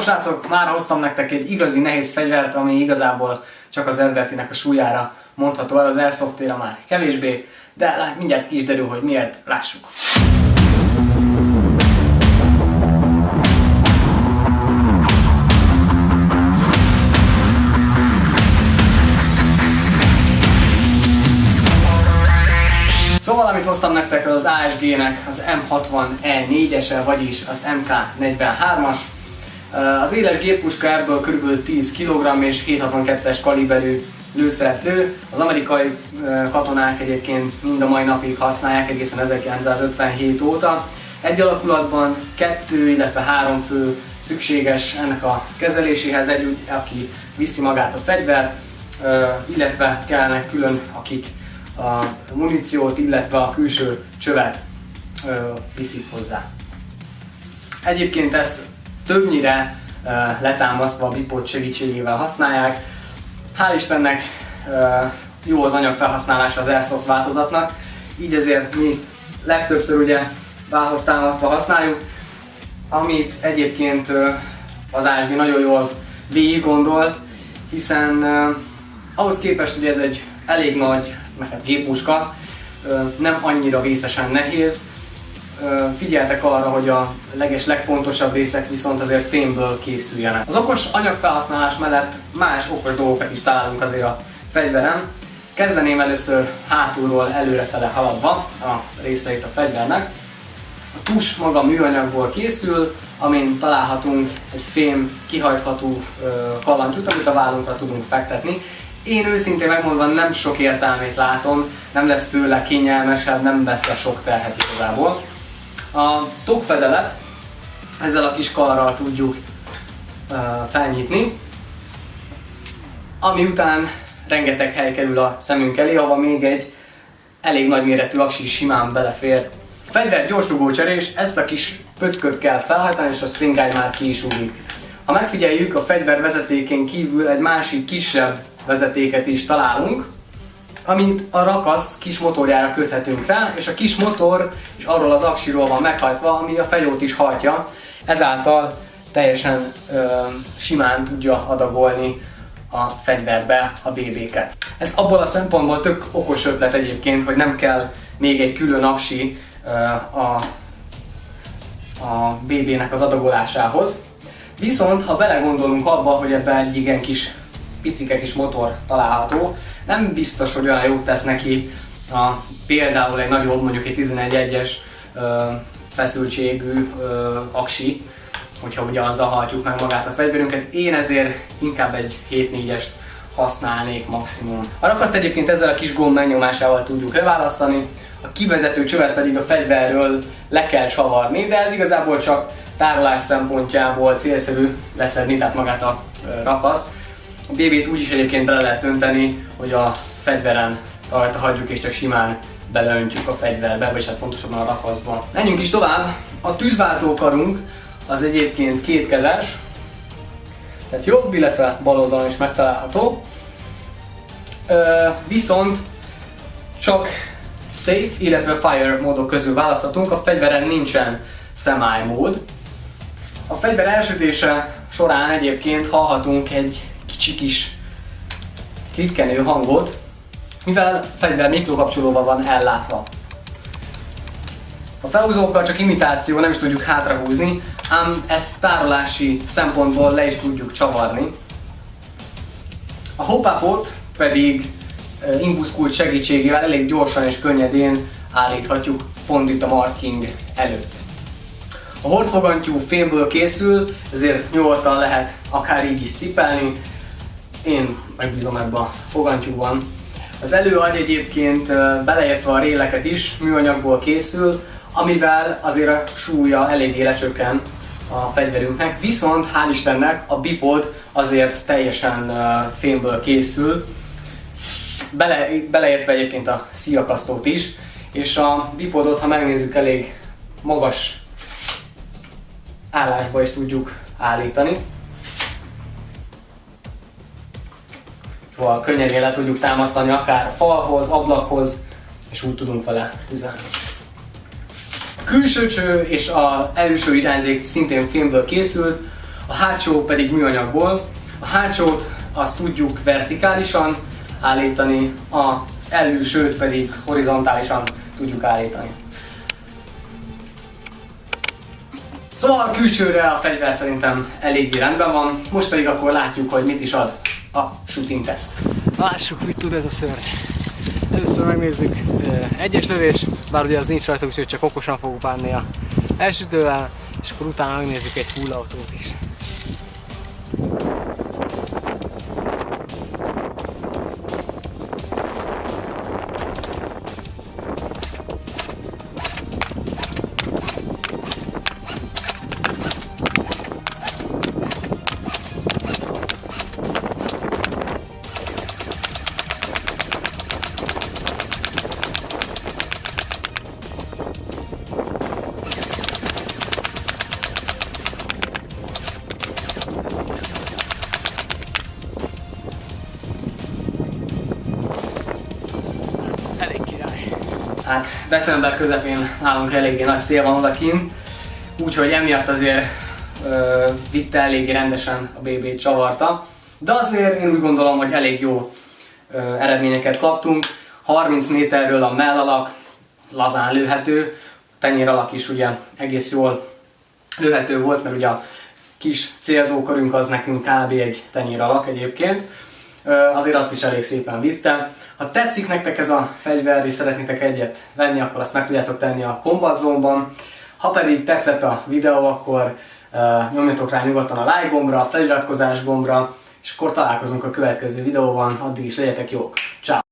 srácok, már hoztam nektek egy igazi nehéz fegyvert, ami igazából csak az eredetinek a súlyára mondható el, az Airsoft-éra már kevésbé, de mindjárt ki is derül, hogy miért, lássuk. Szóval, amit hoztam nektek, az ASG-nek az M60E4-ese, vagyis az MK43-as. Az éles géppuska ebből kb. 10 kg és 7,62-es kaliberű lőszert lő. Az amerikai katonák egyébként mind a mai napig használják, egészen 1957 óta. Egy alakulatban 2, illetve 3 fő szükséges ennek a kezeléséhez, egy, aki viszi magát a fegyvert, illetve kellenek külön, akik a muníciót, illetve a külső csövet viszik hozzá. Egyébként ezt többnyire letámasztva a bipod segítségével használják. Hál' Istennek jó az anyagfelhasználása az Airsoft változatnak, így ezért mi legtöbbször ugye válhoz támasztva használjuk, amit egyébként az ASG nagyon jól végig gondolt, hiszen ahhoz képest, hogy ez egy elég nagy géppuska, nem annyira vészesen nehéz. Figyeltek arra, hogy a legfontosabb részek viszont azért fémből készüljenek. Az okos anyagfelhasználás mellett más okos dolgokat is találunk azért a fegyveren. Kezdeném először hátulról előrefele haladva a részeit a fegyvernek. A tus maga műanyagból készül, amin találhatunk egy fém kihajtható kalapot, amit a vállunkra tudunk fektetni. Én őszintén megmondva nem sok értelmét látom, nem lesz tőle kényelmesebb, nem vesz le sok terhet igazából. A tokfedelet ezzel a kis karral tudjuk felnyitni, ami után rengeteg hely kerül a szemünk elé, ahova még egy elég nagy méretű aksi simán belefér. A fegyver gyorsrugó cserés, ezt a kis pöcköt kell felhajtani, és a spring guide már ki is ugrik. Ha megfigyeljük, a fegyver vezetékén kívül egy másik kisebb vezetéket is találunk, amit a rakasz kis motorjára köthetünk rá, és a kis motor is arról az aksiról van meghajtva, ami a fegyót is hajtja, ezáltal teljesen simán tudja adagolni a fegyverbe a BB-ket. Ez abból a szempontból tök okos ötlet egyébként, hogy nem kell még egy külön aksi a BB-nek az adagolásához. Viszont ha belegondolunk abba, hogy ebben egy igen kis picike kis motor található, nem biztos, hogy olyan jót tesz neki például egy nagyobb, mondjuk egy 11-1-es feszültségű aksi, hogyha ugye azzal hajtjuk meg magát a fegyverünket. Én ezért inkább egy 7-4-est használnék maximum. A rakaszt egyébként ezzel a kis gomb megnyomásával tudjuk leválasztani, a kivezető csövet pedig a fegyverről le kell csavarni, de ez igazából csak tárolás szempontjából célszerű leszedni, tehát magát a rakaszt. A BB-t úgy is egyébként bele lehet önteni, hogy a fegyveren rajta hagyjuk és csak simán beleöntjük a fegyverbe, vagyis hát pontosabban a rakaszba. Menjünk is tovább. A tűzváltókarunk az egyébként kétkezes, tehát jobb, illetve bal oldalon is megtalálható. Viszont csak safe, illetve fire módok közül választhatunk, a fegyveren nincsen semi mód. A fegyver elsütése során egyébként hallhatunk egy kicsi kis klikkenő hangot, mivel a fegyver mikrokapcsolóval van ellátva. A felhúzókkal csak imitáció, nem is tudjuk hátrahúzni, ám ezt tárolási szempontból le is tudjuk csavarni. A hop-upot pedig imbuszkult segítségével elég gyorsan és könnyedén állíthatjuk pont itt a marking előtt. A hordfogantyú fémből készül, ezért nyugodtan lehet akár így is cipelni. Én megbízom ebben a fogantyúban. Az előagy egyébként beleértve a réleket is műanyagból készül, amivel azért a súlya eléggé lecsökken a fegyverünknek, viszont hál' Istennek a bipod azért teljesen fémből készül, beleértve egyébként a szíjakasztót is, és a bipodot, ha megnézzük, elég magas állásba is tudjuk állítani. Szóval könnyedén le tudjuk támasztani akár a falhoz, ablakhoz, és úgy tudunk vele tüzelni. A külső cső és az előső irányzék szintén fémből készült, a hátsó pedig műanyagból. A hátsót azt tudjuk vertikálisan állítani, az elülsőt pedig horizontálisan tudjuk állítani. Szóval a külsőre a fegyver szerintem eléggé rendben van, most pedig akkor látjuk, hogy mit is ad a shooting test. Lássuk, mit tud ez a szörny. Először megnézzük egyes lövés, bár ugye az nincs rajta, úgyhogy csak okosan fogok bánni a elsütővel, és akkor utána megnézzük egy full autót is. Hát december közepén nálunk eléggé nagy szél van odakint, úgyhogy emiatt azért vitte eléggé rendesen a BB csavarta. De azért én úgy gondolom, hogy elég jó eredményeket kaptunk. 30 méterről a mellalak lazán lőhető, a tenyéralak is ugye egész jól lőhető volt, mert ugye a kis célzókörünk az nekünk kb. Egy tenyéralak egyébként. Azért azt is elég szépen vitte. Ha tetszik nektek ez a fegyver és szeretnétek egyet venni, akkor azt meg tudjátok tenni a Combat Zone-ban. Ha pedig tetszett a videó, akkor nyomjatok rá nyugodtan a like gombra, a feliratkozás gombra, és akkor találkozunk a következő videóban. Addig is legyetek jók! Ciao.